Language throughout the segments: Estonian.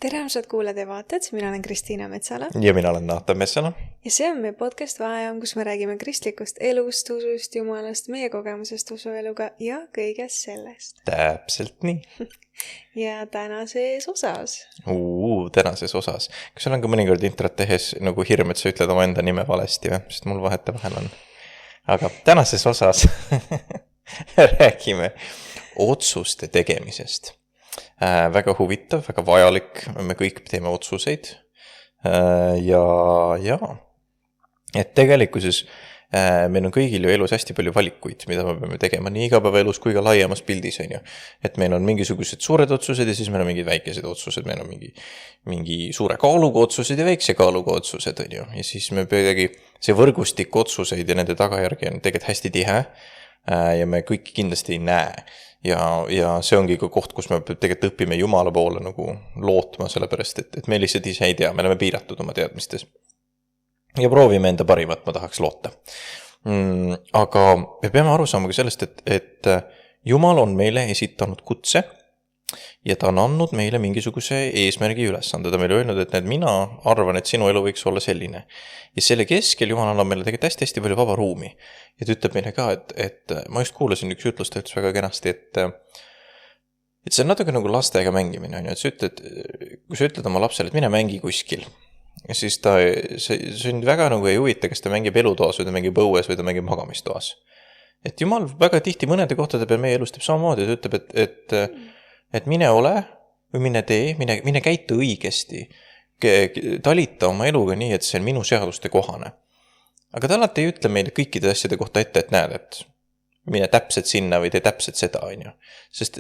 Tere, armsad kuulajad ja vaatajad, mina olen Kristiina Metsala. Ja mina olen Naatan Metsala. Ja see on meie podcast Vaheajaam, kus me räägime kristlikust elust, usust, jumalast, meie kogemusest usueluga ja kõigest sellest. Täpselt nii. Ja tänases osas. Tänases osas. Kas sul on ka mõnikord intrat tehes nagu hirm, et sa ütled oma enda nime valesti või? Sest mul vahete vahel on. Aga tänases osas räägime otsuste tegemisest. Väga huvitav, väga vajalik, me kõik teeme otsuseid ja et tegelikkuses meil on kõigil ju elus hästi palju valikuid, mida me peame tegema nii igapäevaelus kui ka laiemas pildis on ju. Et meil on mingisugused suured otsused ja siis meil on mingid väikesed otsused, meil on mingi suure kaaluga otsused ja väikse kaaluga otsused on ju. Ja siis me peagi see võrgustik otsuseid ja nende tagajärgi on tegelikult hästi tihe ja me kõiki kindlasti ei näe. Ja see ongi ka koht, kus me tegelikult õpime Jumala poole nagu lootma, sellepärast, et me lihtsalt ise ei tea, me oleme piiratud oma teadmistes. Ja proovime enda parimat, ma tahaks loota. Aga me peame aru saama ka sellest, et Jumal on meile esitanud kutse ja ta on andnud meile mingisuguse eesmärgi ülesande. Ta meile öelnud, et mina arvan, et sinu elu võiks olla selline. Ja selle keskel Jumal annab meile tegelikult hästi palju vaba ruumi. Ja ta ütleb meile ka, et ma just kuulasin üks jutlust, ta ütles väga kenasti, et see on natuke nagu lastega mängimine. Kui sa ütled oma lapsele, et mine mängi kuskil, ja siis see on väga nagu ei huvita, kas ta mängib elutoas või ta mängib õues või ta mängib magamistoas. Et Jumal väga tihti mõnede kohtade peal meie elus teeb samamoodi, ta ütleb, et mine ole või mine tee, mine käitu õigesti, talita oma eluga nii, et see on minu seaduste kohane. Aga ta alati ei ütle meile kõikide asjade kohta ette, et näed, et mine täpselt sinna või tee täpselt seda, on ju. Sest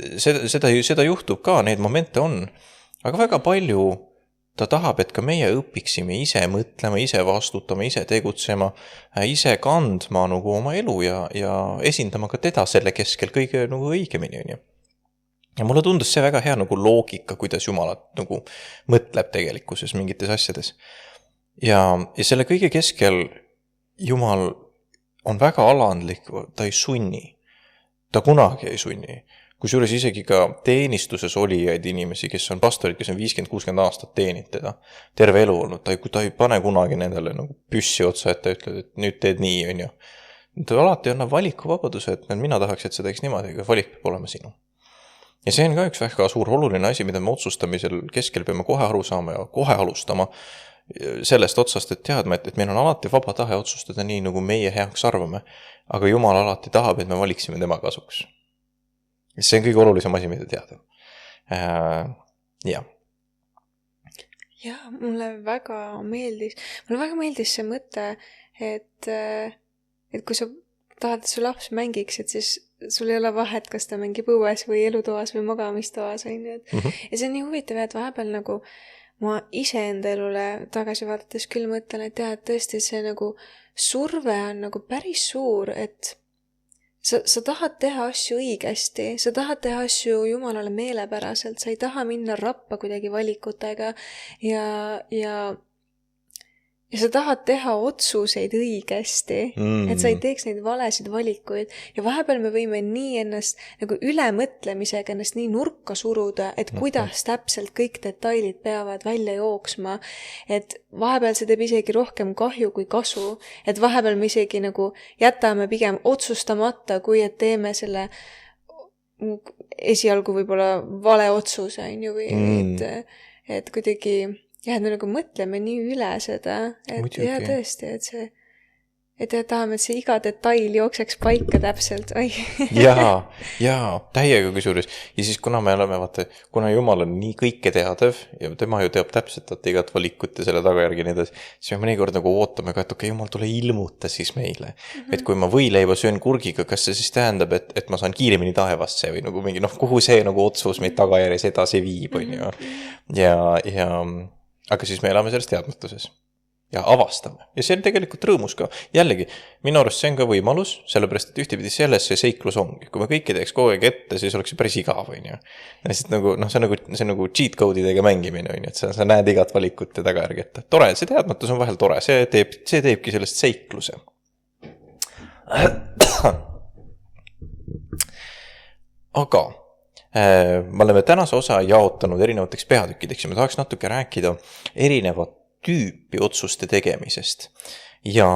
seda juhtub ka, need momente on. Aga väga palju ta tahab, et ka meie õpiksime ise mõtlema, ise vastutama, ise tegutsema, ise kandma nagu oma elu ja esindama ka teda selle keskel kõige nagu õigemini, on ju. Ja mulle tundus see väga hea nagu loogika, kuidas Jumalat nagu mõtleb tegelikkuses mingites asjades. Ja selle kõige keskel Jumal on väga alandlik, ta ei sunni. Ta kunagi ei sunni. Kusjuures isegi ka teenistuses olijaid inimesi, kes on pastorid, kes on 50-60 aastat teenid teda, terve elu olnud. Ta ei pane kunagi nendele nagu püssi otsa, et ta ütleb, et nüüd teed nii, on ju. Ta alati annab valikuvabaduse, et mina tahaks, et see teeks niimoodi, aga valik peab olema sinu. Ja see on ka üks väga suur oluline asi, mida me otsustamisel keskel peame kohe aru saama ja kohe alustama sellest otsast, et teadma, et meil on alati vaba tahe otsustada nii, nagu meie heaks arvame, aga Jumal alati tahab, et me valiksime tema kasuks. See on kõige olulisem asi, mida teada. Ja, mulle väga meeldis see mõte, et kui sa tahad, et su laps mängiks, et siis sul ei ole vahet, kas ta mängib õues või elutoas või magamistoas. Ja see on nii huvitav, et vahepeal nagu ma iseenda elule tagasi vaadates küll mõtlen, et tõesti see nagu surve on nagu päris suur, et sa tahad teha asju õigesti, sa tahad teha asju Jumalale meelepäraselt, sa ei taha minna rappa kuidagi valikutega ja sa tahad teha otsuseid õigesti, et sa ei teeks neid valesid valikuid. Ja vahepeal me võime nii ennast nagu ülemõtlemisega ennast nii nurka suruda, et kuidas täpselt kõik detailid peavad välja jooksma. Et vahepeal see teeb isegi rohkem kahju kui kasu. Et vahepeal me isegi nagu jätame pigem otsustamata, kui et teeme selle esialgu võib-olla vale otsuse, või et kuidagi et me nagu mõtleme nii üle seda, et tõesti, et tahame, et see iga detail jookseks paika täpselt. ja täiega kusjuures. Ja siis kuna me oleme, kuna Jumal on nii kõike teadev ja tema ju teab täpselt igat valikut ja selle tagajärgi nii edasi, siis me mõnikord nagu ootame ka, et Jumal tule ilmuta siis meile. Et kui ma võileiva söön kurgiga, kas see siis tähendab, et ma saan kiiremini taevasse või nagu mingi, kuhu see nagu otsus meid tagajärjes edasi viib, on ju. Aga siis me elame selles teadmatuses ja avastame. Ja see on tegelikult rõõmus ka. Jällegi, minu arust see on ka võimalus, sellepärast, et ühtepidi selles see seiklus ongi. Kui me kõike teeks kogu aeg ette, siis oleks see päris igav, on ju. See on nagu cheat code'idega mängimine, on ju, et sa näed igat valikut ja tagajärgi ette. Tore, see teadmatus on vahel tore, see teebki sellest seikluse. Aga Me oleme tänase osa jaotanud erinevateks peatükkideks ja me tahaks natuke rääkida erinevat tüüpi otsuste tegemisest. Ja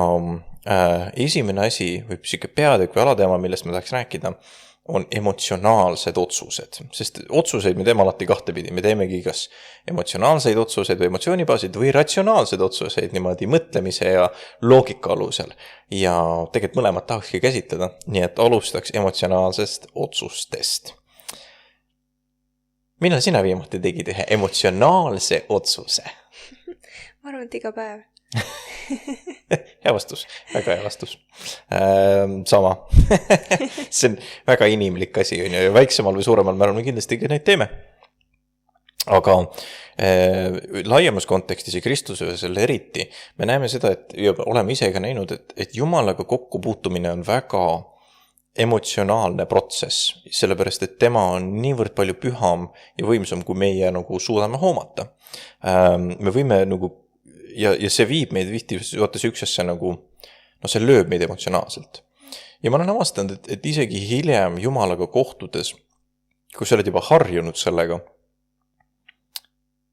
esimene asi või siuke peatükk või alateema, millest me tahaks rääkida, on emotsionaalsed otsused, sest otsuseid me teeme alati kahtepidi, me teemegi kas emotsionaalseid otsuseid või emotsioonibaasid või ratsionaalseid otsuseid niimoodi mõtlemise ja loogika alusel. Ja tegelikult mõlemad tahakski käsitleda, nii et alustaks emotsionaalsest otsustest. Millal sina viimati tegid ühe emotsionaalse otsuse? Ma arvan, et iga päev. Hea vastus, väga hea vastus. Sama. See on väga inimlik asi, on ju, ja väiksemal või suuremal määral me kindlasti neid teeme. Aga laiemas kontekstis ja Kristusel eriti, me näeme seda, et oleme ise ka näinud, et Jumalaga kokkupuutumine on väga emotsionaalne protsess, sellepärast, et tema on niivõrd palju püham ja võimsam, kui meie nagu suudame hoomata. Me võime nagu ja see viib meid vihti süksasse nagu, see lööb meid emotsionaalselt. Ja ma olen avastanud, et isegi hiljem Jumalaga kohtudes, kui sa oled juba harjunud sellega,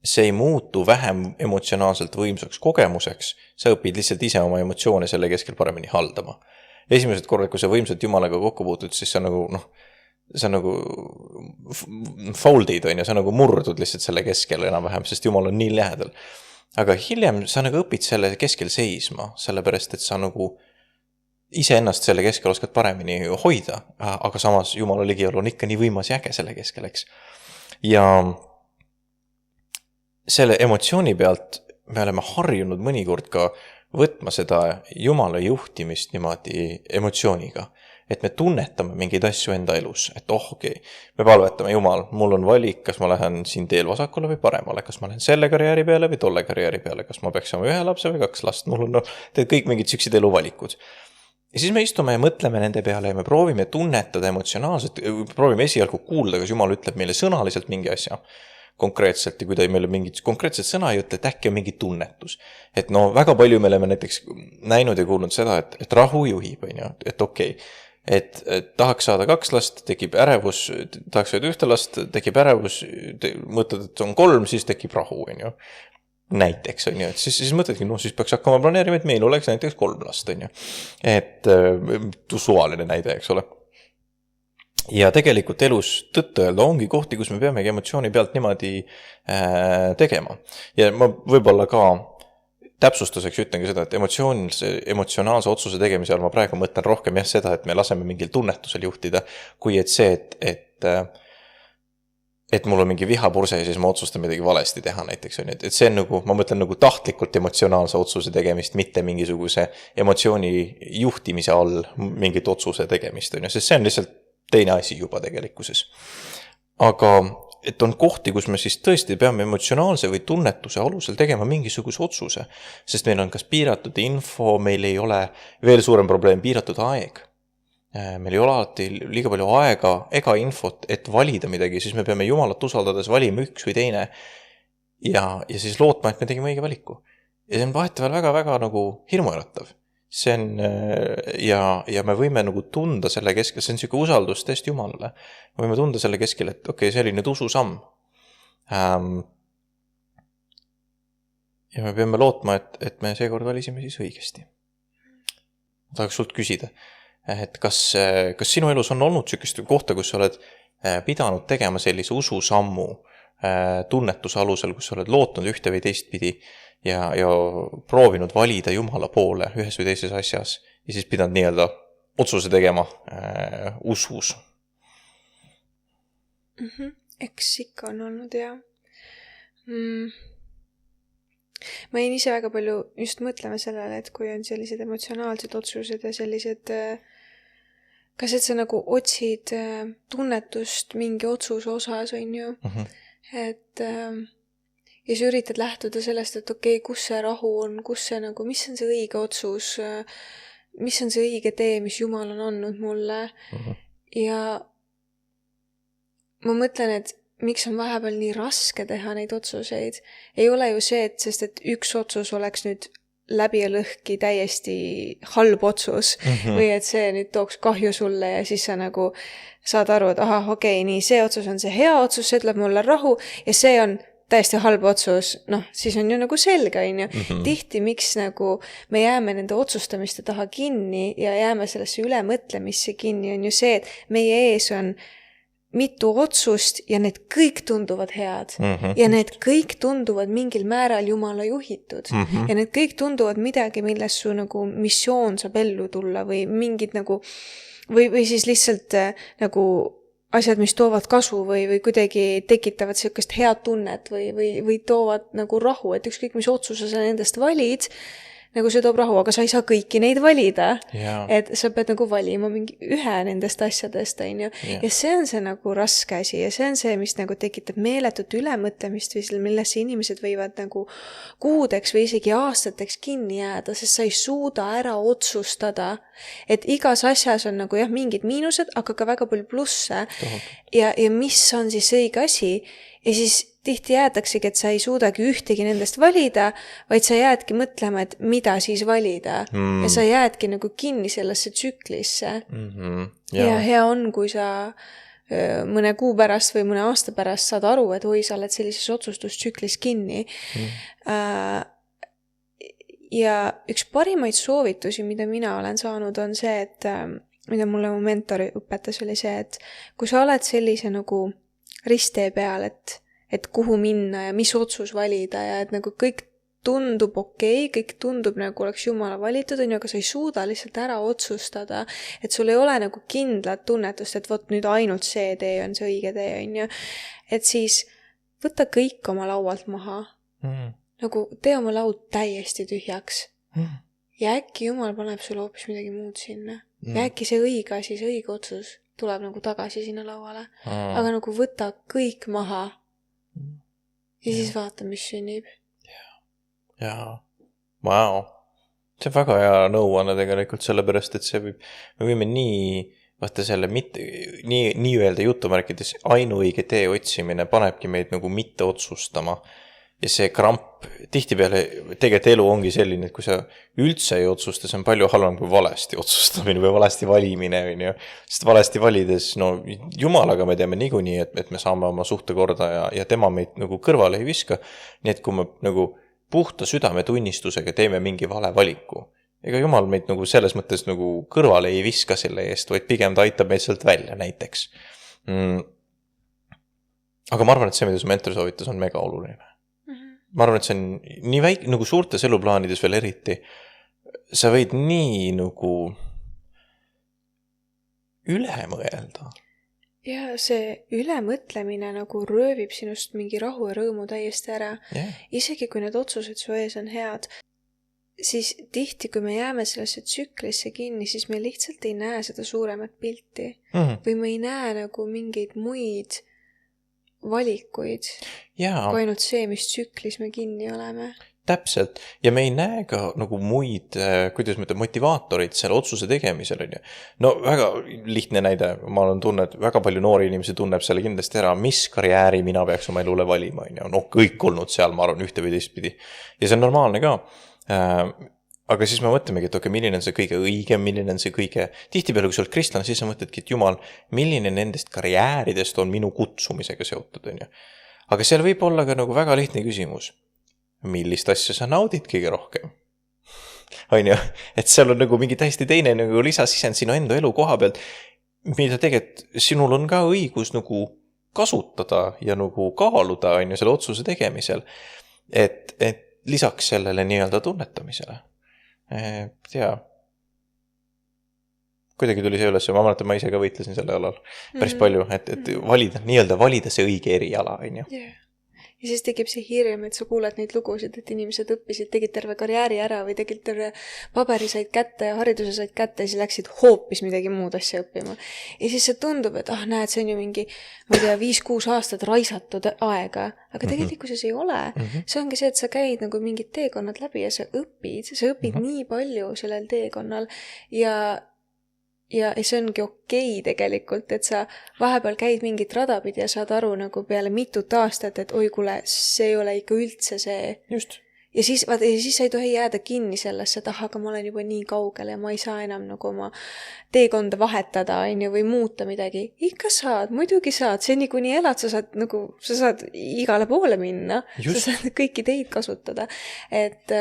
see ei muutu vähem emotsionaalselt võimsaks kogemuseks, sa õpid lihtsalt ise oma emotsioone selle keskel paremini haldama. Esimesed korrad, kui sa võimsalt Jumalaga kokku puutud, siis sa nagu, sa nagu foldid, on ja sa nagu murdud lihtsalt selle keskel enam-vähem, sest Jumal on nii lähedal. Aga hiljem sa nagu õpid selle keskel seisma, sellepärast, et sa nagu ise ennast selle keskel oskad paremini hoida, aga samas Jumala ligiolu on ikka nii võimas ja äge selle keskel, eks. Ja selle emotsiooni pealt me oleme harjunud mõnikord ka võtma seda Jumala juhtimist niimoodi emotsiooniga. Et me tunnetame mingeid asju enda elus, et okei, me palvetame Jumal, mul on valik, kas ma lähen siin teel vasakule või paremale, kas ma lähen selle karjääri peale või tolle karjääri peale, kas ma peaks saama 1 lapse või 2 last, mul on kõik mingid siuksed eluvalikud. Ja siis me istume ja mõtleme nende peale ja me proovime tunnetada emotsionaalselt, proovime esialgu kuulda, kas Jumal ütleb meile sõnaliselt mingi asja konkreetselt ja kui ta meile mingit konkreetset sõna ei ütle, et äkki on mingi tunnetus. Et väga palju me oleme näiteks näinud ja kuulnud seda, et rahu juhib, et okei, et tahaks saada 2 last, tekib ärevus, tahaks saada 1 last, tekib ärevus, mõtled, et on 3, siis tekib rahu, näiteks, et siis mõtledki, siis peaks hakkama planeerima, et meil oleks näiteks 3 last, et suvaline näide, eks ole. Ja tegelikult elus tõtt öelda ongi kohti, kus me peamegi emotsiooni pealt niimoodi tegema. Ja ma võib-olla ka täpsustuseks ütlen ka seda, et emotsionaalse otsuse tegemise all ma praegu mõtlen rohkem seda, et me laseme mingil tunnetusel juhtida, kui et see, et mul on mingi vihapurse ja siis ma otsustan midagi valesti teha näiteks. Et see on nagu, ma mõtlen nagu tahtlikult emotsionaalse otsuse tegemist, mitte mingisuguse emotsiooni juhtimise all mingit otsuse tegemist. Sest see on lihtsalt teine asi juba tegelikkuses. Aga et on kohti, kus me siis tõesti peame emotsionaalse või tunnetuse alusel tegema mingisuguse otsuse, sest meil on kas piiratud info, meil ei ole veel suurem probleem piiratud aeg. Meil ei ole alati liiga palju aega ega infot, et valida midagi, siis me peame Jumalat usaldades valima üks või teine ja siis lootma, et me tegime õige valiku. Ja see on vahetevahel väga-väga nagu hirmuäratav. See on, ja me võime nagu tunda selle keskel, see on siuke usaldustest Jumalale. Me võime tunda selle keskel, et okei, see oli nüüd ususamm. Ja me peame lootma, et me seekord valisime siis õigesti. Ma tahaks sult küsida, et kas sinu elus on olnud siukest kohta, kus sa oled pidanud tegema sellise ususammu tunnetuse alusel, kus sa oled lootnud ühte või teist pidi ja proovinud valida Jumala poole ühes või teises asjas ja siis pidanud nii-öelda otsuse tegema usus. Eks ikka on olnud, jah. Ma jäin ise väga palju just mõtlema sellele, et kui on sellised emotsionaalsed otsused ja sellised, kas et sa nagu otsid tunnetust mingi otsuse osas, on ju, et ja sa üritad lähtuda sellest, et okei, kus see rahu on, kus see nagu, mis on see õige otsus, mis on see õige tee, mis Jumal on andnud mulle. Ja ma mõtlen, et miks on vahepeal nii raske teha neid otsuseid. Ei ole ju see, et sest et üks otsus oleks nüüd läbi ja lõhki täiesti halb otsus või et see nüüd tooks kahju sulle ja siis sa nagu saad aru, et ahah, okei, nii see otsus on see hea otsus, see ütleb mulle rahu ja see on täiesti halb otsus, noh, siis on ju nagu selge, on ju. Tihti, miks nagu me jääme nende otsustamiste taha kinni ja jääme sellesse ülemõtlemisse kinni, on ju see, et meie ees on mitu otsust ja need kõik tunduvad head. Ja need kõik tunduvad mingil määral Jumala juhitud. Ja need kõik tunduvad midagi, milles su nagu missioon saab ellu tulla või mingid nagu, või siis lihtsalt nagu asjad, mis toovad kasu või kuidagi tekitavad sellist head tunnet või toovad nagu rahu, et ükskõik mis otsuse sa nendest valid, nagu see toob rahu, aga sa ei saa kõiki neid valida. Et sa pead nagu valima mingi ühe nendest asjadest, on ju. Ja see on see nagu raske asi ja see on see, mis nagu tekitab meeletut ülemõtlemist või millesse inimesed võivad nagu kuudeks või isegi aastateks kinni jääda, sest sa ei suuda ära otsustada, et igas asjas on nagu jah, mingid miinused, aga ka väga palju plusse. Ja mis on siis õige asi? Ja siis tihti jäädaksegi, et sa ei suudagi ühtegi nendest valida, vaid sa jäädki mõtlema, et mida siis valida. Ja sa jäädki nagu kinni sellesse tsüklisse. Ja hea on, kui sa mõne kuu pärast või mõne aasta pärast saad aru, et oi, sa oled sellises otsustustsüklis kinni. Ja üks parimaid soovitusi, mida mina olen saanud, on see, et mida mulle mu mentor õpetas, oli see, et kui sa oled sellise nagu risttee peal, et kuhu minna ja mis otsus valida ja et nagu kõik tundub okei, kõik tundub nagu oleks Jumala valitud, aga sa ei suuda lihtsalt ära otsustada, et sul ei ole nagu kindlat tunnetust, et vot nüüd ainult see tee on see õige tee, on ju. Et siis võta kõik oma laualt maha. Nagu tee oma laud täiesti tühjaks. Ja äkki Jumal paneb sulle hoopis midagi muud sinna. Ja äkki see õige asi, see õige otsus tuleb nagu tagasi sinna lauale. Aga nagu võta kõik maha ja siis vaata, mis sünnib. Jaa. Wow. See on väga hea nõuanne tegelikult sellepärast, et see võib, me võime vaata selle nii öelda jutumärkides ainuõige tee otsimine panebki meid nagu mitte otsustama. Ja see kramp, tihtipeale tegelikult elu ongi selline, et kui sa üldse ei otsusta, see on palju halvem kui valesti otsustamine või valesti valimine. Sest valesti valides, no Jumalaga me teeme niikuinii, et me saame oma suhte korda ja tema meid nagu kõrvale ei viska. Nii et kui me nagu puhta südametunnistusega teeme mingi vale valiku, ega Jumal meid nagu selles mõttes nagu kõrvale ei viska selle eest, vaid pigem ta aitab meid sealt välja näiteks. Aga ma arvan, et see, mida su mentor soovitas, on mega oluline. Ma arvan, et see on nii väike, nagu suurtes eluplaanides veel eriti, sa võid nii nagu üle mõelda. Ja see ülemõtlemine nagu röövib sinust mingi rahu ja rõõmu täiesti ära. Isegi kui need otsused su ees on head, siis tihti, kui me jääme sellesse tsüklisse kinni, siis me lihtsalt ei näe seda suuremat pilti. Või me ei näe nagu mingeid muid valikuid, kui ainult see, mis tsüklis me kinni oleme. Täpselt. Ja me ei näe ka nagu muid, kuidas ma ütlen, motivaatorid selle otsuse tegemisel. No väga lihtne näide, ma olen tunne, et väga palju noori inimesi tunneb selle kindlasti ära, mis karjääri mina peaks oma elule valima. No kõik olnud seal, ma arvan, ühte või teistpidi. Ja see on normaalne ka. Aga siis me mõtlemegi, et milline on see kõige õigem, milline on see kõige... Tihtipeale, kui sa oled kristlane, siis sa mõtledki, et Jumal, milline nendest karjääridest on minu kutsumisega seotud. Aga seal võib olla ka nagu väga lihtne küsimus. Millist asja sa naudid kõige rohkem? Et seal on nagu mingi täiesti teine nagu lisasisend sinu enda elu koha pealt, mida tegelikult sinul on ka õigus nagu kasutada ja nagu kaaluda selle otsuse tegemisel. Et lisaks sellele nii-öelda tunnetamisele. Kuidagi tuli see üles ja ma mäletan, ma ise ka võitlesin selle alal päris palju, et valida see õige eriala. Ja siis tekib see hirm, et sa kuuled neid lugusid, et inimesed õppisid, tegid terve karjääri ära või tegid terve paberi said kätte ja hariduse said kätte ja siis läksid hoopis midagi muud asja õppima. Ja siis see tundub, et näed, see on ju mingi, ma ei tea, 5-6 aastat raisatud aega, aga tegelikult ei ole. See ongi see, et sa käid nagu mingid teekonnad läbi ja sa õpid nii palju sellel teekonnal ja see ongi okei tegelikult, et sa vahepeal käid mingit radapidi ja saad aru nagu peale mitut aastat, et oi kuule, see ei ole ikka üldse see. Just. ja siis, vaata, ja siis sa ei tohi jääda kinni sellesse, et aga ma olen juba nii kaugel ja ma ei saa enam nagu oma teekonda vahetada, või muuta midagi. Ikka saad, muidugi saad, seni kuni elad, sa saad igale poole minna, Just. sa saad kõiki teid kasutada. Et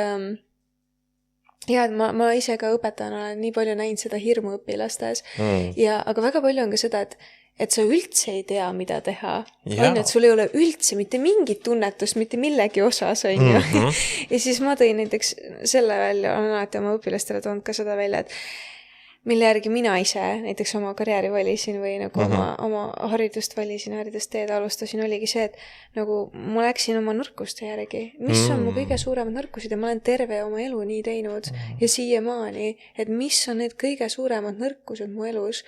ja, et ma ise ka õpetajana olen nii palju näinud seda hirmu õpilastes. Aga väga palju on ka seda, et sa üldse ei tea, mida teha. On, et sul ei ole üldse mitte mingit tunnetust, mitte millegi osas, on ju. Ja siis ma tõin näiteks selle välja, olen alati oma õpilastele toonud ka seda välja, et mille järgi mina ise näiteks oma karjääri valisin või nagu oma haridust valisin, haridusteed alustasin, oligi see, et nagu ma läksin oma nõrkuste järgi. Mis on mu kõige suuremad nõrkused ja ma olen terve oma elu nii teinud ja siiamaani, et mis on need kõige suuremad nõrkused mu elus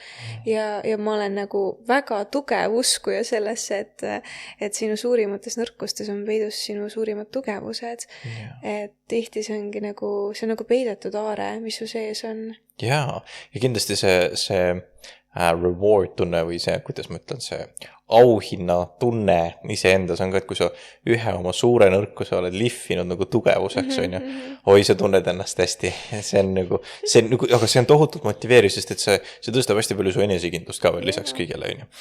ja ma olen nagu väga tugev uskuja sellesse, et sinu suurimates nõrkustes on peidus sinu suurimad tugevused. Et tihti see ongi nagu, see on nagu peidetud aare, mis su sees on. Ja kindlasti see reward tunne või see, kuidas ma ütlen, see auhinna tunne iseendas on ka, et kui sa ühe oma suure nõrkuse oled lihvinud nagu tugevuseks, on ju, oi, sa tunned ennast hästi, see on nagu, aga see on tohutult motiveeriv, sest et see tõstab hästi palju su enesekindlust ka veel lisaks kõigele, on ju.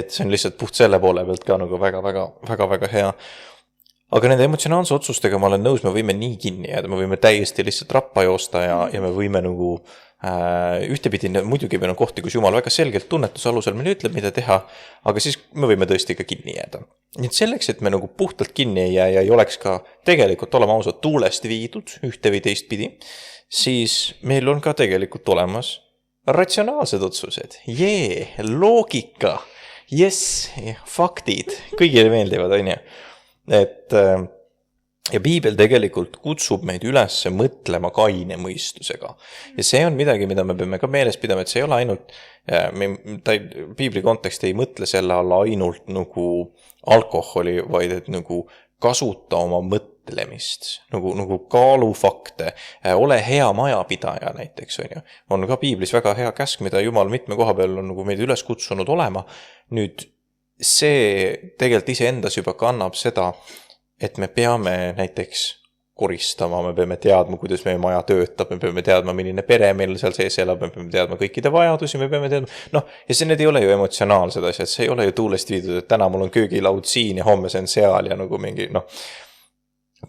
Et see on lihtsalt puht selle poole pealt ka nagu väga hea. Aga nende emotsionaalse otsustega ma olen nõus, me võime nii kinni jääda, me võime täiesti lihtsalt rappa joosta ja me võime nagu ühtepidi, muidugi meil on kohti, kus Jumal väga selgelt tunnetuse alusel meil ütleb, mida teha, aga siis me võime tõesti ka kinni jääda. Nii et selleks, et me nagu puhtalt kinni ei jää ja ei oleks ka tegelikult olema ausad tuulest viidud ühte või teist pidi, siis meil on ka tegelikult olemas ratsionaalsed otsused. Loogika, faktid, kõigile meeldivad, on ju. Et ja Piibel tegelikult kutsub meid üles mõtlema kaine mõistusega. Ja see on midagi, mida me peame ka meeles pidama, et see ei ole ainult, Piibli kontekst ei mõtle selle alla ainult nagu alkoholi, vaid et nagu kasuta oma mõtlemist, nagu kaalu fakte, ole hea majapidaja näiteks, on ju. On ka Piiblis väga hea käsk, mida Jumal mitme koha peal on nagu meid üles kutsunud olema. Nüüd see tegelikult iseendas juba kannab seda, et me peame näiteks koristama, me peame teadma, kuidas meie maja töötab, me peame teadma, milline pere meil seal sees elab, me peame teadma kõikide vajadusi, me peame teadma, ja see need ei ole ju emotsionaalsed asjad, see ei ole ju tuulest viidud, et täna mul on köögilaud siin ja homme see on seal ja nagu mingi,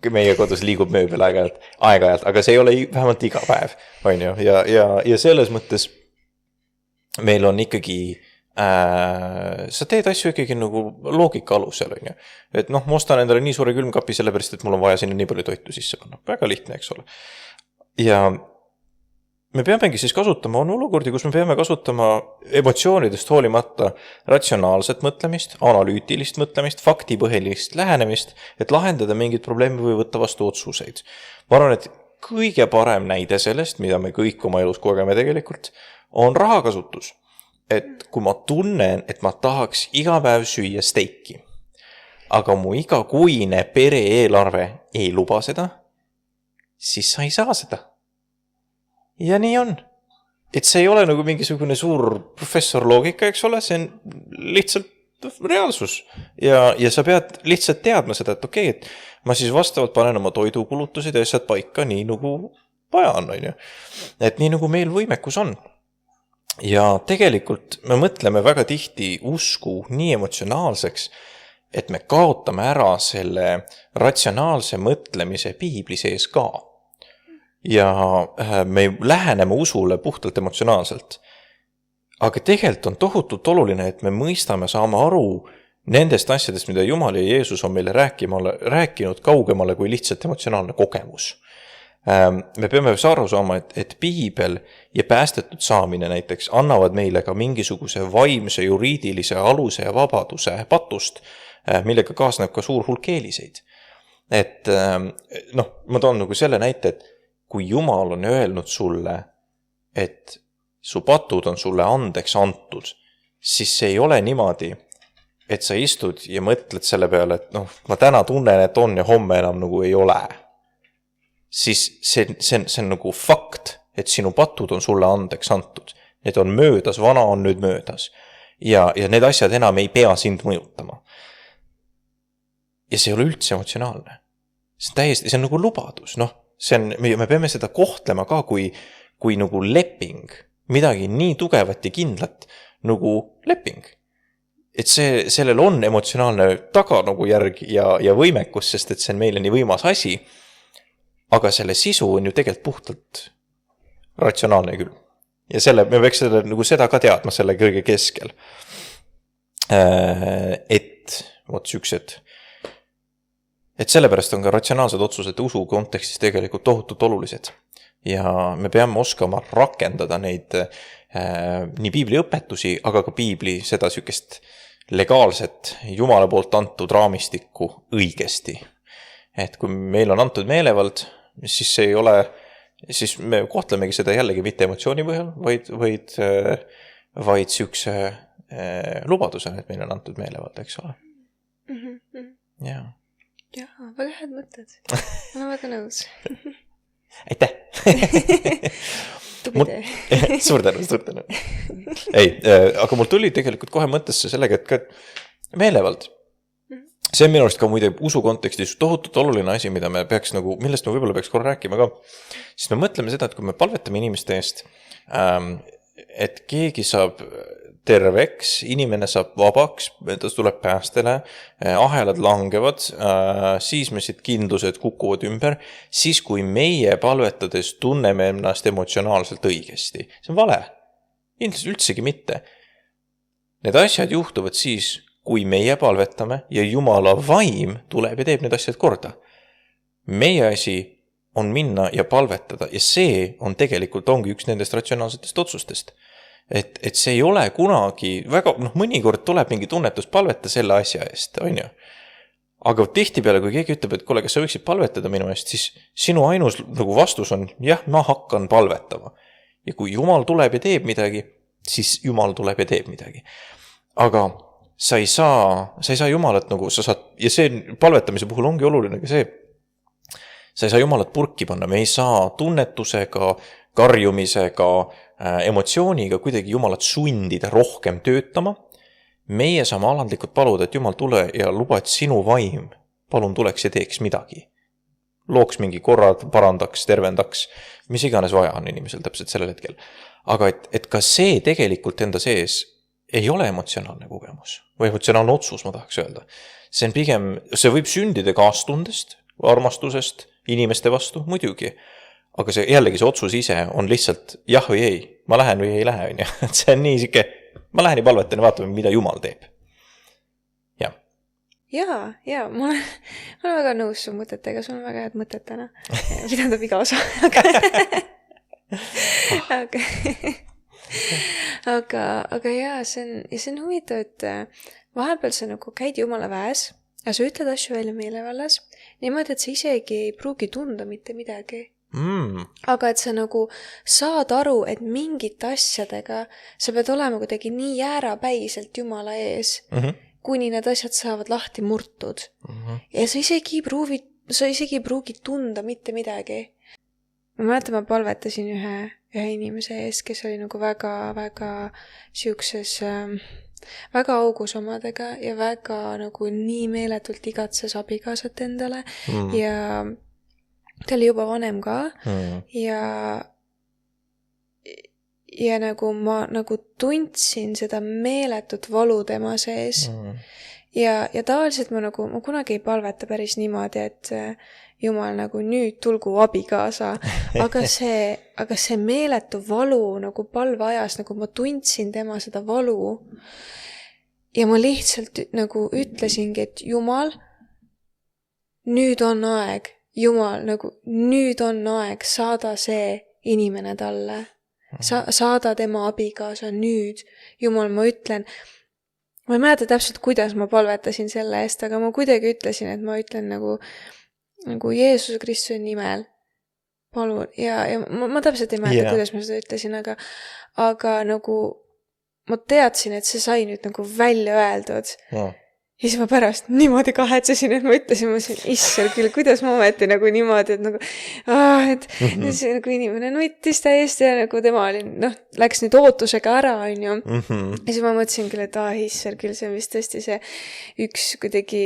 meie kodus liigub mööbel aeg-ajalt, aga see ei ole vähemalt iga päev, on ju, ja selles mõttes meil on ikkagi sa teed asju ikkagi nagu loogika alusel, on ju. Et ma ostan endale nii suure külmkapi sellepärast, et mul on vaja sinna nii palju toitu sisse panna. Väga lihtne, eks ole. Ja me peamegi siis kasutama, on olukordi, kus me peame kasutama emotsioonidest hoolimata ratsionaalset mõtlemist, analüütilist mõtlemist, faktipõhilist lähenemist, et lahendada mingid probleemi või võtta vastu otsuseid. Ma arvan, et kõige parem näide sellest, mida me kõik oma elus kogeme tegelikult, on rahakasutus. Et kui ma tunnen, et ma tahaks iga päev süüa steiki, aga mu igakuine pere eelarve ei luba seda, siis sa ei saa seda. Ja nii on. Et see ei ole nagu mingisugune suur professor loogika, eks ole, see on lihtsalt reaalsus. Ja sa pead lihtsalt teadma seda, et okei, et ma siis vastavalt panen oma toidukulutused ja asjad paika nii nagu vaja on, on ju. Et nii nagu meil võimekus on. Ja tegelikult me mõtleme väga tihti usku nii emotsionaalseks, et me kaotame ära selle ratsionaalse mõtlemise Piibli sees ka. Ja me läheneme usule puhtalt emotsionaalselt. Aga tegelikult on tohutult oluline, et me mõistame, saame aru nendest asjadest, mida Jumal ja Jeesus on meile rääkinud kaugemale kui lihtsalt emotsionaalne kogemus. Me peame aru saama, et Piibel ja päästetud saamine näiteks annavad meile ka mingisuguse vaimse, juriidilise aluse ja vabaduse patust, millega kaasneb ka suur hulk eeliseid. Et ma toon nagu selle näite, et kui Jumal on öelnud sulle, et su patud on sulle andeks antud, siis see ei ole niimoodi, et sa istud ja mõtled selle peale, et ma täna tunnen, et on ja homme enam nagu ei ole. Siis see on nagu fakt, et sinu patud on sulle andeks antud. Need on möödas, vana on nüüd möödas. Ja need asjad enam ei pea sind mõjutama. Ja see ei ole üldse emotsionaalne. see on nagu lubadus, noh, me peame seda kohtlema ka kui nagu leping, midagi nii tugevat ja kindlat nagu leping. Et sellel on emotsionaalne taga nagu järg ja võimekus, sest et see on meile nii võimas asi, aga selle sisu on ju tegelikult puhtalt ratsionaalne küll. Ja me peaks nagu seda ka teadma selle kõige keskel. Et sellepärast on ka ratsionaalsed otsused usu kontekstis tegelikult tohutult olulised. Ja me peame oskama rakendada neid nii piibli õpetusi, aga ka piibli seda sükest legaalset Jumala poolt antud raamistikku õigesti. Et kui meil on antud meelevald, siis see ei ole, siis me kohtlemegi seda jällegi mitte emotsiooni põhjal, vaid sükse lubadusena, et meil on antud meelevald, eks ole. Jaa. Jaa, väga head mõtted. Ma olen väga nõus. Aitäh! Suur tänu. Ei, aga mul tuli tegelikult kohe mõttesse sellega, et ka meelevald. See on minu arust ka muide usu kontekstis tohutult oluline asi, millest me võib-olla peaks korra rääkima ka. Siis me mõtleme seda, et kui me palvetame inimeste eest, et keegi saab terveks, inimene saab vabaks, ta tuleb päästele, ahelad langevad, siis me siit kindlused kukuvad ümber, siis kui meie palvetades tunneme ennast emotsionaalselt õigesti. See on vale. Ilmselt üldsegi mitte. Need asjad juhtuvad siis, kui meie palvetame ja Jumala vaim tuleb ja teeb need asjad korda. Meie asi on minna ja palvetada ja see on tegelikult ongi üks nendest ratsionaalsetest otsustest. Et see ei ole kunagi väga, mõnikord tuleb mingi tunnetus palveta selle asja eest, on ju. Aga tihtipeale, kui keegi ütleb, et kuule, kas sa võiksid palvetada minu eest, siis sinu ainus nagu vastus on, jah, ma hakkan palvetama. Ja kui Jumal tuleb ja teeb midagi, siis Jumal tuleb ja teeb midagi. Aga sa ei saa Jumalat nagu, ja see palvetamise puhul ongi oluline ka see, sa ei saa Jumalat purki panna, me ei saa tunnetusega, karjumisega, emotsiooniga kuidagi Jumalat sundida rohkem töötama. Meie saame alandlikult paluda, et Jumal tule ja luba, et sinu vaim palun tuleks ja teeks midagi. Looks mingi korrad, parandaks, tervendaks, mis iganes vaja on inimesel täpselt sellel hetkel. Aga et ka see tegelikult enda sees ei ole emotsionaalne kogemus või emotsionaalne otsus, ma tahaks öelda. See on pigem, see võib sündida kaastundest, armastusest, inimeste vastu, muidugi. Aga see jällegi see otsus ise on lihtsalt jah või ei, ma lähen või ei lähe. See on nii sike, ma lähen ja palvetan ja vaatame, mida Jumal teeb. Jah. Jaa, ma olen väga nõus su mõtetega, sul on väga head mõtted täna. Pidandab iga osa. Aga jaa, see on huvitav, et vahepeal sa nagu käid Jumala väes ja sa ütled asju välja meelevallas niimoodi, et sa isegi ei pruugi tunda mitte midagi. Aga et sa nagu saad aru, et mingite asjadega sa pead olema kuidagi nii jäärapäiselt Jumala ees, kuni need asjad saavad lahti murtud. Ja sa isegi ei pruugi tunda mitte midagi. Ma mäletan, ma palvetasin ühe inimese ees, kes oli nagu väga siukses väga augus omadega ja väga nagu nii meeletult igatses abikaasat endale ja ta oli juba vanem ka ja nagu ma nagu tundsin seda meeletut valu tema sees ja tavaliselt ma kunagi ei palveta päris niimoodi, et Jumal nagu nüüd tulgu abikaasa, aga see meeletu valu nagu palveajas, nagu ma tundsin tema seda valu ja ma lihtsalt nagu ütlesingi, et Jumal, nüüd on aeg, Jumal, nagu nüüd on aeg, saada see inimene talle. Saada tema abikaasa nüüd. Jumal, ma ütlen, ma ei mäleta täpselt, kuidas ma palvetasin selle eest, aga ma kuidagi ütlesin, et ma ütlen nagu Jeesuse Kristuse nimel. Palun. Ja ma täpselt ei mäleta, kuidas ma seda ütlesin, aga nagu ma teadsin, et see sai nüüd nagu välja öeldud. Ja siis ma pärast niimoodi kahetsesin, et ma ütlesin, issel küll, kuidas ma ometi nagu niimoodi, et nagu, see nagu inimene nuttis täiesti ja nagu tema oli, läks nüüd ootusega ära, on ju. Ja siis ma mõtlesin küll, et issel küll, see on vist tõesti see üks kuidagi,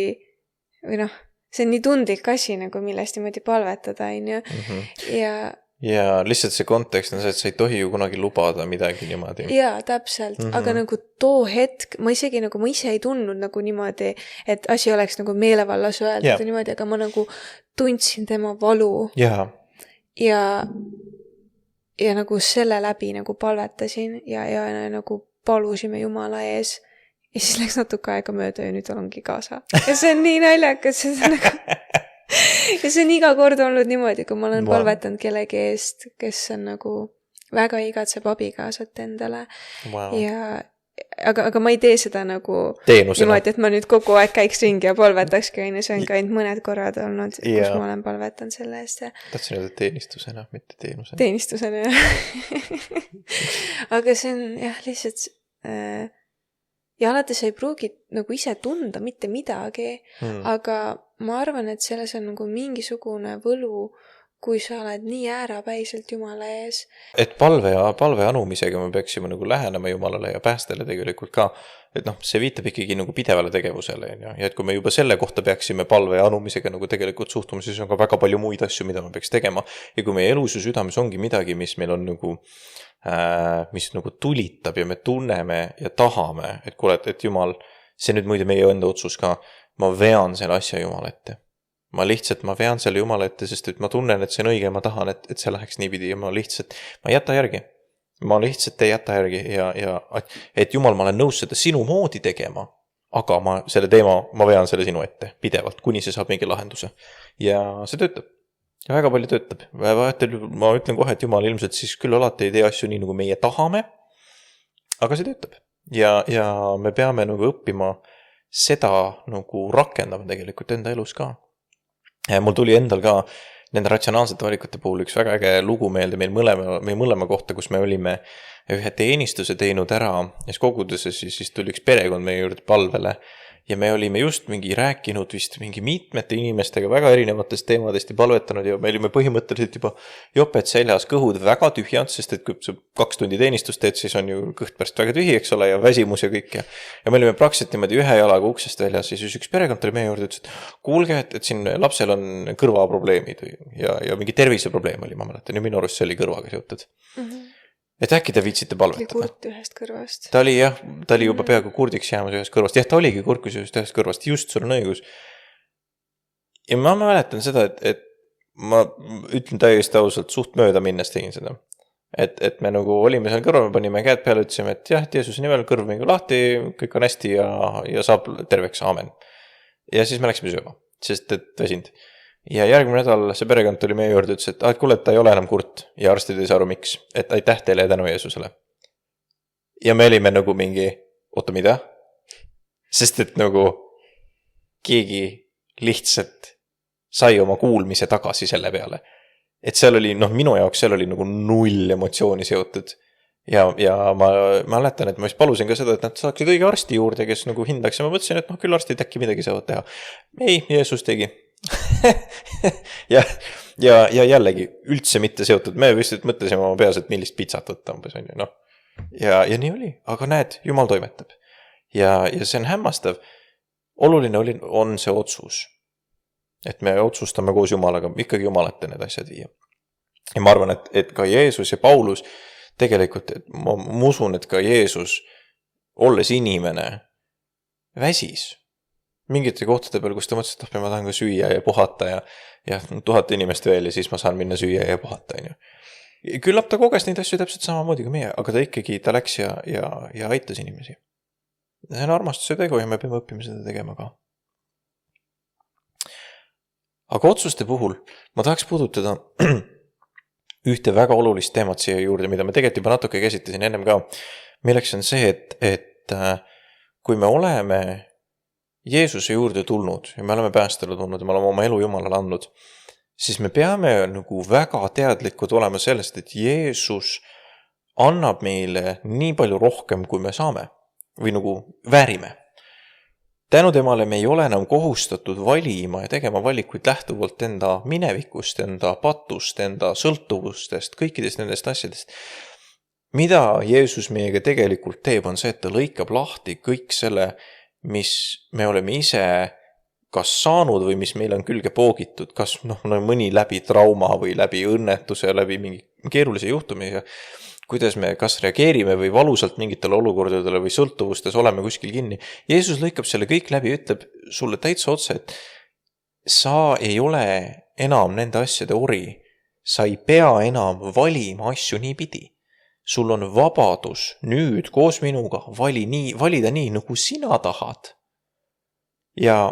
või see on nii tundlik asi nagu, millest niimoodi palvetada, on ju. Ja lihtsalt see kontekst on see, et sa ei tohi ju kunagi lubada midagi niimoodi. Jaa, täpselt. Aga nagu too hetk, ma isegi nagu, ma ise ei tundnud nagu niimoodi, et asi oleks nagu meelevallas öeldud niimoodi, aga ma nagu tundsin tema valu. Ja nagu selle läbi nagu palvetasin ja nagu palusime Jumala ees. Ja siis läks natuke aega mööda ja nüüd ongi kaasa. Ja see on nii naljakas, nagu... Ja see on iga kord olnud niimoodi, kui ma olen palvetanud kellegi eest, kes on nagu väga igatseb abikaasat endale. Ja, aga ma ei tee seda nagu niimoodi, et ma nüüd kogu aeg käiks ringi ja palvetakski, see on ka ainult mõned korrad olnud, kus ma olen palvetanud selle eest. Tahtsin öelda teenistusena, mitte teenusena. Teenistusena, jah. Aga see on jah, lihtsalt... Ja alati sa ei pruugi nagu ise tunda mitte midagi, aga ma arvan, et selles on nagu mingisugune võlu, kui sa oled nii äärapäiselt Jumala ees. Et palve anumisega me peaksime nagu lähenema Jumalale ja päästele tegelikult ka, et noh, see viitab ikkagi nagu pidevale tegevusele, ja et kui me juba selle kohta peaksime palve anumisega nagu tegelikult suhtuma, siis on ka väga palju muid asju, mida me peaks tegema. Ja kui meie elus ja südames ongi midagi, mis meil on nagu mis nagu tulitab ja me tunneme ja tahame, et kuule, et Jumal, see nüüd muide meie enda otsus ka, ma vean selle asja Jumala ette. Ma vean selle Jumala ette, sest et ma tunnen, et see on õige, ma tahan, et see läheks niipidi ja ma ei jäta järgi. Ma lihtsalt ei jäta järgi ja et Jumal, ma olen nõus seda sinu moodi tegema, aga ma vean selle sinu ette pidevalt, kuni see saab mingi lahenduse. Ja see töötab. Ja väga palju töötab. Ma ütlen kohe, et Jumal ilmselt siis küll alati ei tee asju nii, nagu meie tahame, aga see töötab. Ja me peame nagu õppima seda nagu rakendama tegelikult enda elus ka. Ja mul tuli endal ka nende ratsionaalsete valikute puhul üks väga äge lugu meelde meie mõlema kohta, kus me olime ühe teenistuse teinud ära ja koguduses siis tuli üks perekond meie juurde palvele. Ja me olime just mingi rääkinud vist mingi mitmete inimestega väga erinevatest teemadest ja palvetanud ja me olime põhimõtteliselt juba joped seljas, kõhud väga tühjad, sest et kui sa 2 tundi teenistust teed, siis on ju kõht pärast väga tühi, eks ole, ja väsimus ja kõik. Ja me olime praktiliselt niimoodi ühe jalaga uksest väljas ja siis üks perekond tuli meie juurde, ütles, et kuulge, et siin lapsel on kõrvaprobleemid ja mingi terviseprobleem oli, ma mäletan, ja minu arust see oli kõrvaga seotud. Et äkki te viitsite palvetada. Oli kurt ühest kõrvast. Ta oli juba peaaegu kurdiks jäämas ühest kõrvast. Jah, ta oligi kurkus ühest kõrvast. Just, sul on õigus. Ja ma mäletan seda, et ma ütlen täiesti ausalt, suht mööda minnes tegin seda. Et me nagu olime seal kõrval, panime käed peale, ütlesime, et jah, et Jeesuse nimel kõrv mingi lahti, kõik on hästi ja saab terveks, aamen. Ja siis me läksime sööma, sest et väsinud. Ja järgmine nädal see perekond tuli meie juurde, ütles, et kuule, ta ei ole enam kurt ja arstid ei saa aru miks, et aitäh teile ja tänu Jeesusele. Ja me olime nagu mingi, oota mida? Sest et nagu keegi lihtsalt sai oma kuulmise tagasi selle peale. Et seal oli, minu jaoks seal oli nagu 0 emotsiooni seotud. Ja ma mäletan, et ma vist palusin ka seda, et nad saaksid õige arsti juurde, kes nagu hindaks ja ma mõtlesin, et küll arstid äkki midagi saavad teha. Ei, Jeesus tegi. ja jällegi üldse mitte seotud, me vist mõtlesime oma peas, et millist pitsat võtta umbes on ju, ja nii oli, aga näed, Jumal toimetab ja see on hämmastav. Oluline on see otsus, et me otsustame koos Jumalaga ikkagi Jumalate need asjad viia. Ja ma arvan, et ka Jeesus ja Paulus tegelikult, et ma usun, et ka Jeesus olles inimene väsis mingite kohtade peal, kus ta mõtles, et ma tahan ka süüa ja puhata ja 1000 inimest veel ja siis ma saan minna süüa ja puhata. Küllap ta koges neid asju täpselt samamoodi kui meie, aga ta läks ja aitas inimesi. See on armastuse tegu ja me peame õppima seda tegema ka. Aga otsuste puhul ma tahaks puudutada ühte väga olulist teemat siia juurde, mida ma tegelikult juba natuke käsitlesin ennem ka, milleks on see, et kui me oleme Jeesuse juurde tulnud ja me oleme päästele tulnud ja me oleme oma elu Jumalale andnud, siis me peame nagu väga teadlikud olema sellest, et Jeesus annab meile nii palju rohkem, kui me saame või nagu väärime. Tänu temale me ei ole enam kohustatud valima ja tegema valikuid lähtuvalt enda minevikust, enda patust, enda sõltuvustest, kõikidest nendest asjadest. Mida Jeesus meiega tegelikult teeb, on see, et ta lõikab lahti kõik selle, mis me oleme ise kas saanud või mis meil on külge poogitud, kas mõni läbi trauma või läbi õnnetuse, läbi mingi keerulise juhtumiga, kuidas me kas reageerime või valusalt mingitele olukordadele või sõltuvustes oleme kuskil kinni. Jeesus lõikab selle kõik läbi ja ütleb sulle täitsa otse, et sa ei ole enam nende asjade ori. Sa ei pea enam valima asju nii pidi. Sul on vabadus nüüd koos minuga valida nii, nagu sina tahad. Ja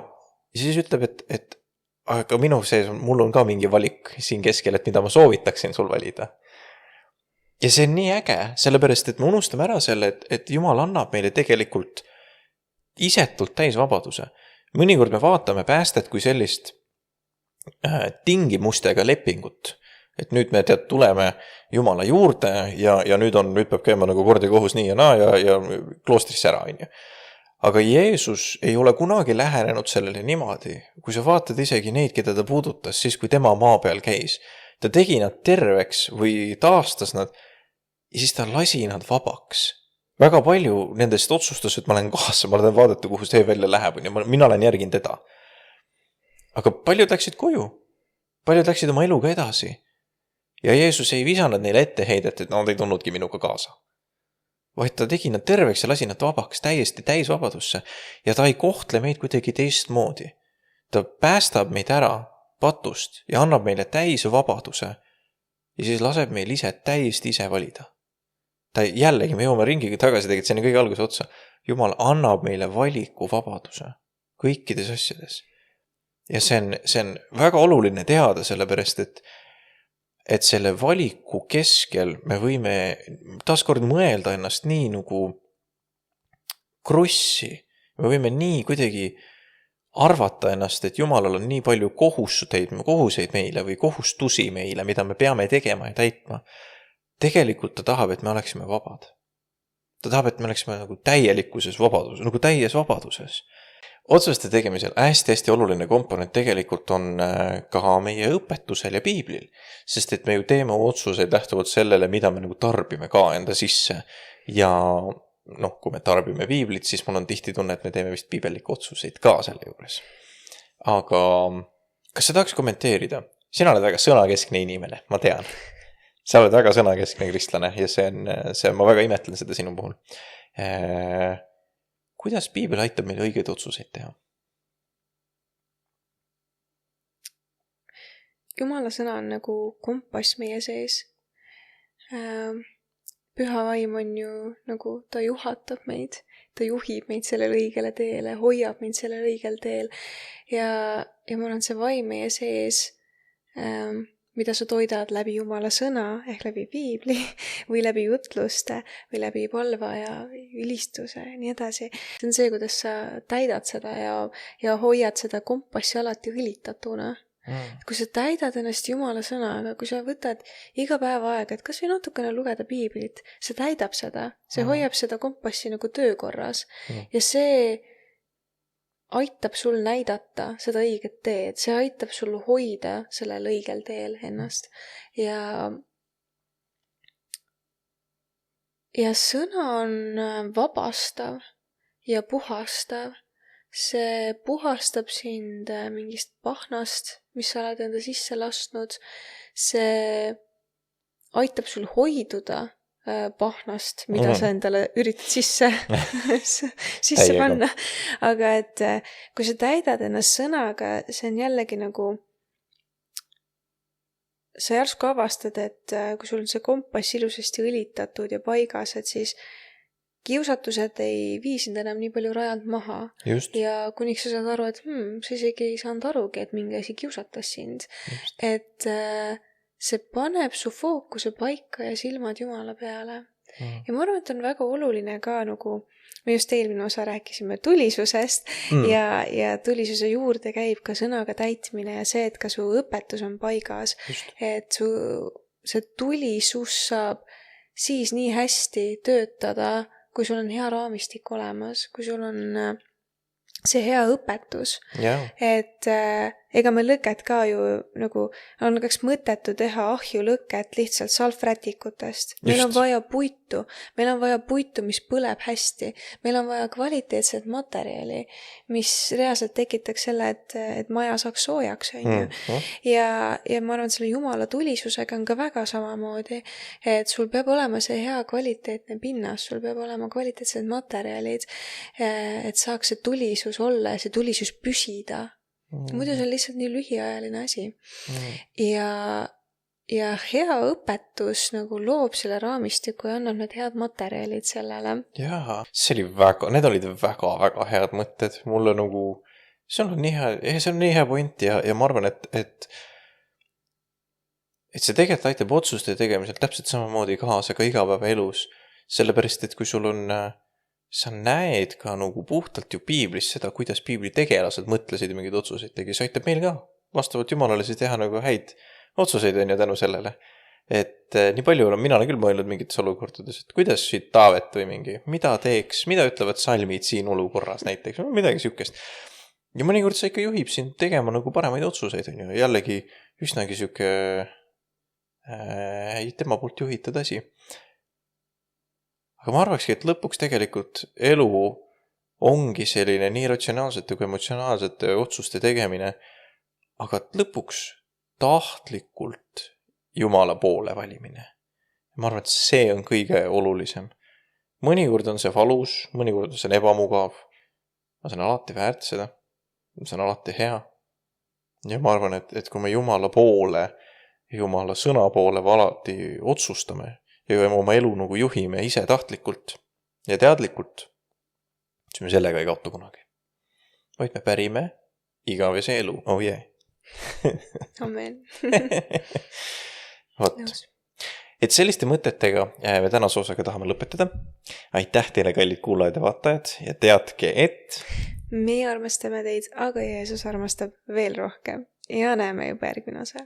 siis ütleb, et aga minu sees mul on ka mingi valik siin keskel, et mida ma soovitaksin sul valida. Ja see on nii äge, sellepärast, et me unustame ära selle, et Jumal annab meile tegelikult isetult täis vabaduse. Mõnikord me vaatame päästet kui sellist tingimustega lepingut. Et nüüd me tuleme Jumala juurde ja nüüd peab käima nagu kord ja kohus nii ja naa ja kloostrisse ära. Aga Jeesus ei ole kunagi lähenenud sellele niimoodi. Kui sa vaatad isegi neid, keda ta puudutas, siis kui tema maa peal käis, ta tegi nad terveks või taastas nad ja siis ta lasi nad vabaks. Väga palju nendest otsustas, et ma olen kaasa, ma olen vaadata, kuhu see välja läheb. Mina olen järginud teda. Aga paljud läksid koju. Paljud läksid oma eluga edasi. Ja Jeesus ei visanud neile etteheidet, et nad ei tulnudki minuga kaasa. Vaid ta tegi nad terveks ja lasi nad vabaks, täiesti täisvabadusse. Ja ta ei kohtle meid kuidagi teistmoodi. Ta päästab meid ära patust ja annab meile täisvabaduse. Ja siis laseb meil täiesti ise valida. Ta jällegi, me jõuame ringiga tagasi, tegelikult see on kõige alguse otsa. Jumal annab meile valiku vabaduse kõikides asjades. Ja see on väga oluline teada, sellepärast, et selle valiku keskel me võime taaskord mõelda ennast nii nagu krussi. Me võime nii kuidagi arvata ennast, et Jumalal on nii palju kohuseid meile või kohustusi meile, mida me peame tegema ja täitma. Tegelikult ta tahab, et me oleksime vabad. Ta tahab, et me oleksime nagu täielikuses vabaduses, nagu täies vabaduses. Otsuste tegemisel hästi oluline komponent tegelikult on ka meie õpetusel ja piiblil, sest et me ju teeme otsuseid lähtuvalt sellele, mida me nagu tarbime ka enda sisse. Ja kui me tarbime piiblit, siis mul on tihti tunne, et me teeme vist piibelikke otsuseid ka selle juures. Aga kas sa tahaks kommenteerida? Sina oled väga sõnakeskne inimene, ma tean. Sa oled väga sõnakeskne kristlane ja ma väga imetlen seda sinu puhul. Kuidas piibel aitab meil õigeid otsuseid teha? Jumala sõna on nagu kompass meie sees. Püha vaim on ju nagu ta juhatab meid, ta juhib meid sellele õigele teele, hoiab meid sellele õigel teel. Ja mul on see vaim meie sees, mida sa toidad läbi Jumala sõna ehk läbi piibli või läbi jutluste või läbi palva ja ülistuse ja nii edasi. See on see, kuidas sa täidad seda ja hoiad seda kompassi alati õlitatuna. Kui sa täidad ennast Jumala sõnaga, kui sa võtad iga päev aega, et kas või natukene lugeda piiblit, see täidab seda, see hoiab seda kompassi nagu töökorras ja see aitab sul näidata seda õiget teed, see aitab sul hoida sellel õigel teel ennast. Ja sõna on vabastav ja puhastav. See puhastab sind mingist pahnast, mis sa oled enda sisse lasknud. See aitab sul hoiduda pahnast, mida sa endale üritad sisse panna. Aga et kui sa täidad ennast sõnaga, see on jällegi nagu sa järsku avastad, et kui sul on see kompass ilusasti õlitatud ja paigas, et siis kiusatused ei vii sind enam nii palju rajalt maha. Just. Ja kuniks sa saad aru, et sa isegi ei saanud arugi, et mingi asi kiusatas sind. Just. Et see paneb su fookuse paika ja silmad Jumala peale. Ja ma arvan, et on väga oluline ka nagu, me just eelmine osa rääkisime tulisusest ja tulisuse juurde käib ka sõnaga täitmine ja see, et ka su õpetus on paigas. Just. Et see tulisus saab siis nii hästi töötada, kui sul on hea raamistik olemas, kui sul on see hea õpetus. Yeah. Et ega me lõket ka ju nagu on kas mõttetu teha ahjulõket lihtsalt salvrätikutest. Meil on vaja puitu. Meil on vaja puitu, mis põleb hästi. Meil on vaja kvaliteetset materjali, mis reaalselt tekitaks selle, et maja saaks soojaks. Ja ma arvan, et selle jumala tulisusega on ka väga samamoodi, et sul peab olema see hea kvaliteetne pinnas, sul peab olema kvaliteetsed materjalid, et saaks see tulisus olla ja see tulisus püsida. Muidu see on lihtsalt nii lühiajaline asi. Ja hea õpetus nagu loob selle raamistiku ja annab need head materjalid sellele. Jaa, need olid väga head mõtted. Mulle nagu, see on nii hea point ja ma arvan, et see tegelikult aitab otsuste tegemisel täpselt samamoodi kaasa ka igapäevaelus. Sellepärast, et kui sul on sa näed ka nagu puhtalt ju piiblis seda, kuidas piibli tegelased mõtlesid ja mingeid otsuseid tegi. See aitab meil ka vastavalt jumalale siis teha nagu häid otsuseid on ja tänu sellele. Et nii palju olen mina küll mõelnud mingites olukordades, et kuidas siit Taavet või mingi, mida ütlevad salmid siin olukorras näiteks, midagi sükest. Ja mõnikord see ikka juhib sind tegema nagu paremaid otsuseid on ju. Jällegi üsnagi süke tema poolt juhitud asi. Aga ma arvakski, et lõpuks tegelikult elu ongi selline nii ratsionaalsete kui emotsionaalsete otsuste tegemine, aga lõpuks tahtlikult Jumala poole valimine. Ma arvan, et see on kõige olulisem. Mõnikord on see valus, mõnikord on see ebamugav. Ma saan alati väärt seda. Ma saan alati hea. Ja ma arvan, et kui me Jumala poole, Jumala sõna poole alati otsustame, ja kui me oma elu nagu juhime ise tahtlikult ja teadlikult, siis me sellega ei kaotu kunagi. Vaid me pärime igavese elu. Oh yeah. Amen. Vot. Et selliste mõtetega me tänase osaga tahame lõpetada. Aitäh teile, kallid kuulajad ja vaatajad ja teadke, et meie armastame teid, aga Jeesus armastab veel rohkem ja näeme juba järgmine osa.